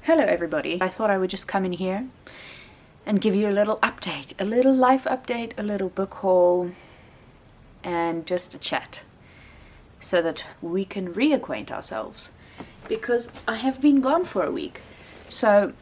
Hello everybody. I thought I would just come in here and give you a little update, a little life update, a little book haul, and just a chat so that we can reacquaint ourselves, because I have been gone for a week. So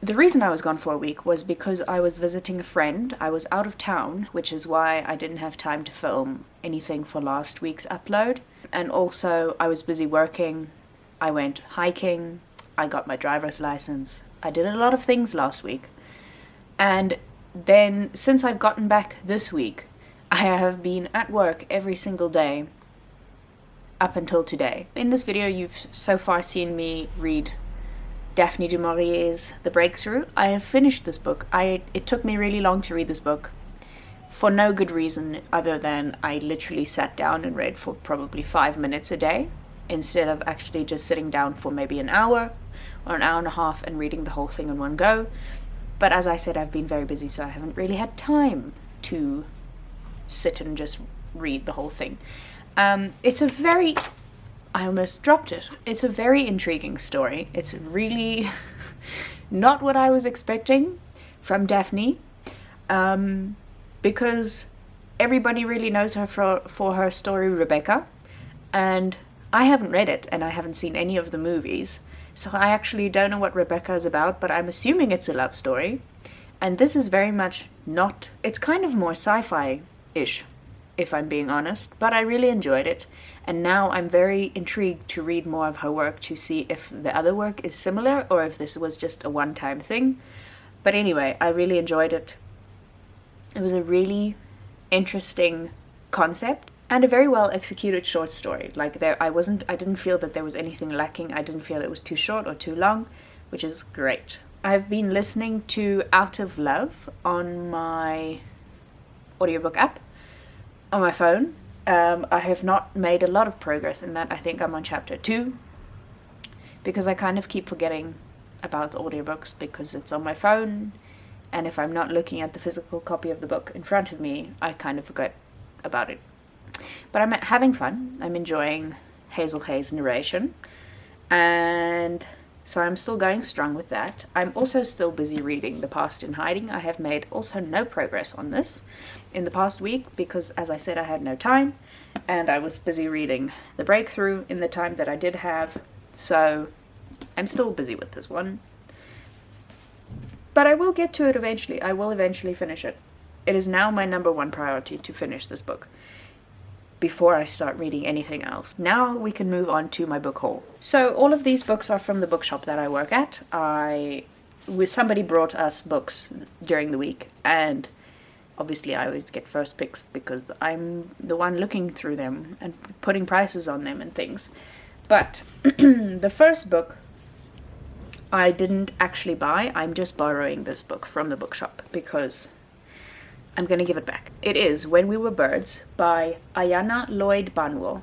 the reason I was gone for a week was because I was visiting a friend. I was out of town, which is why I didn't have time to film anything for last week's upload. And also I was busy working. I went hiking. I got my driver's license. I did a lot of things last week. And then since I've gotten back this week, I have been at work every single day up until today. In this video, you've so far seen me read Daphne du Maurier's The Breakthrough. I have finished this book. It took me really long to read this book for no good reason other than I literally sat down and read for probably 5 minutes a day instead of actually just sitting down for maybe an hour or an hour and a half and reading the whole thing in one go. But as I said, I've been very busy, so I haven't really had time to sit and just read the whole thing. It's a very... I almost dropped it. It's a very intriguing story. It's really not what I was expecting from Daphne, because everybody really knows her for her story Rebecca, and I haven't read it and I haven't seen any of the movies, so I actually don't know what Rebecca is about, but I'm assuming it's a love story. And this is very much not... It's kind of more sci-fi-ish, if I'm being honest, but I really enjoyed it. And now I'm very intrigued to read more of her work to see if the other work is similar or if this was just a one-time thing. But anyway, I really enjoyed it. It was a really interesting concept and a very well executed short story. Like I didn't feel that there was anything lacking. I didn't feel it was too short or too long, which is great. I've been listening to Out of Love on my audiobook app on my phone. I have not made a lot of progress in that. I think I'm on chapter 2 because I kind of keep forgetting about audiobooks because it's on my phone, and if I'm not looking at the physical copy of the book in front of me, I kind of forget about it. But I'm having fun. I'm enjoying Hazel's narration, and so I'm still going strong with that. I'm also still busy reading The Past in Hiding. I have made also no progress on this in the past week because, as I said, I had no time, and I was busy reading The Breakthrough in the time that I did have, so I'm still busy with this one. But I will get to it eventually. I will eventually finish it. It is now my #1 priority to finish this book before I start reading anything else. Now we can move on to my book haul. So all of these books are from the bookshop that I work at. Somebody brought us books during the week, and obviously I always get first picks because I'm the one looking through them and putting prices on them and things. But the first book I didn't actually buy. I'm just borrowing this book from the bookshop because I'm going to give it back. It is When We Were Birds by Ayanna, Lloyd, Banwo.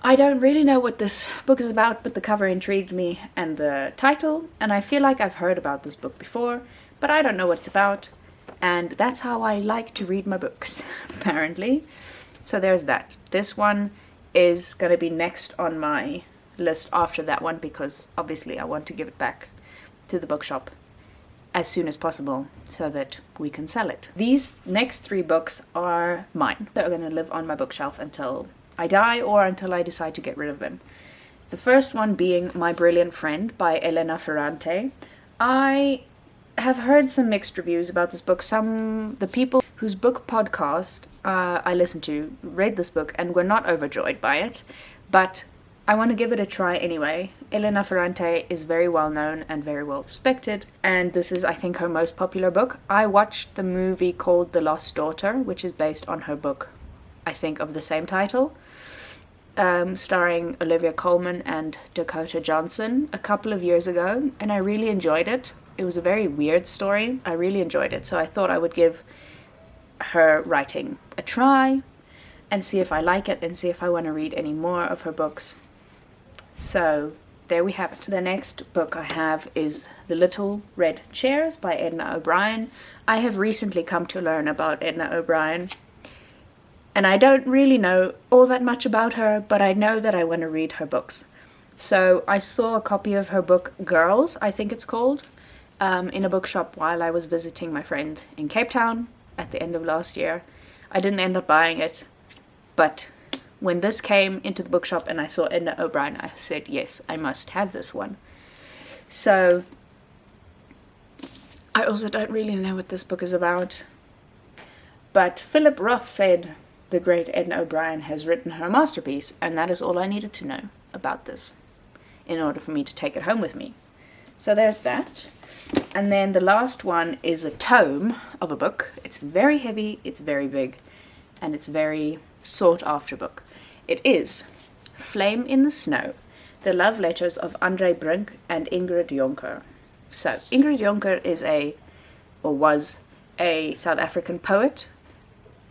I don't really know what this book is about, but the cover intrigued me and the title, and I feel like I've heard about this book before, but I don't know what it's about, and that's how I like to read my books, apparently. So there's that. This one is going to be next on my list after that one, because obviously I want to give it back to the bookshop as soon as possible so that we can sell it. These next 3 books are mine. They're going to live on my bookshelf until I die or until I decide to get rid of them. The first one being My Brilliant Friend by Elena Ferrante. I have heard some mixed reviews about this book. The people whose book podcast I listened to read this book and were not overjoyed by it, but I want to give it a try anyway. Elena Ferrante is very well known and very well respected, and this is, I think, her most popular book. I watched the movie called The Lost Daughter, which is based on her book, I think, of the same title, starring Olivia Colman and Dakota Johnson a couple of years ago, and I really enjoyed it. It was a very weird story. I really enjoyed it, so I thought I would give her writing a try and see if I like it and see if I want to read any more of her books. So there we have it. The next book I have is The Little Red Chairs by Edna O'Brien. I have recently come to learn about Edna O'Brien, and I don't really know all that much about her, but I know that I want to read her books. So I saw a copy of her book, Girls, I think it's called, in a bookshop while I was visiting my friend in Cape Town at the end of last year. I didn't end up buying it, but when this came into the bookshop and I saw Edna O'Brien, I said, yes, I must have this one. So I also don't really know what this book is about, but Philip Roth said the great Edna O'Brien has written her masterpiece, and that is all I needed to know about this in order for me to take it home with me. So there's that. And then the last one is a tome of a book. It's very heavy, it's very big, and it's very sought after book. It is Flame in the Snow, the love letters of André Brink and Ingrid Jonker. So Ingrid Jonker was a South African poet.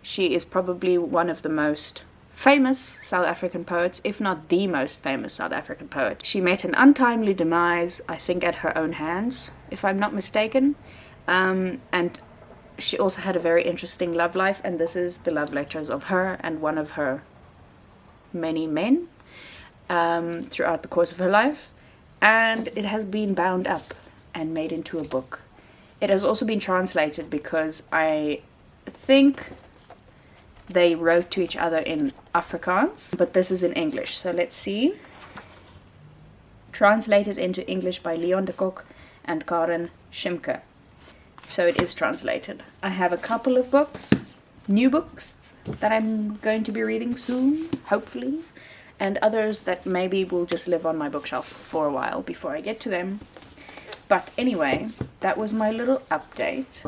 She is probably one of the most famous South African poets, if not the most famous South African poet. She met an untimely demise, I think at her own hands, if I'm not mistaken. And she also had a very interesting love life, and this is the love letters of her and one of her many men throughout the course of her life. And it has been bound up and made into a book. It has also been translated because I think they wrote to each other in Afrikaans, but this is in English. So let's see. Translated into English by Leon de Kock and Karen Schimke. So it is translated. I have a couple of books, new books, that I'm going to be reading soon, hopefully, and others that maybe will just live on my bookshelf for a while before I get to them. But anyway, that was my little update.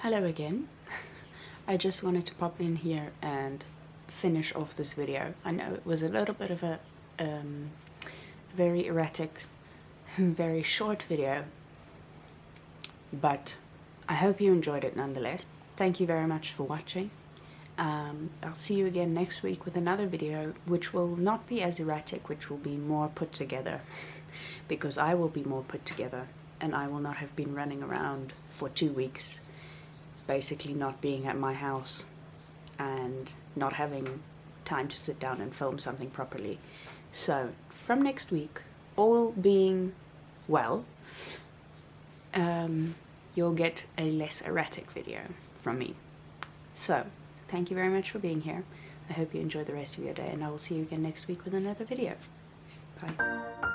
Hello again. I just wanted to pop in here and finish off this video. I know it was a little bit of a very erratic, very short video, but I hope you enjoyed it nonetheless. Thank you very much for watching. I'll see you again next week with another video which will not be as erratic, which will be more put together, because I will be more put together and I will not have been running around for 2 weeks, basically not being at my house and not having time to sit down and film something properly. So from next week, all being well, you'll get a less erratic video from me. So thank you very much for being here. I hope you enjoy the rest of your day, and I will see you again next week with another video. Bye.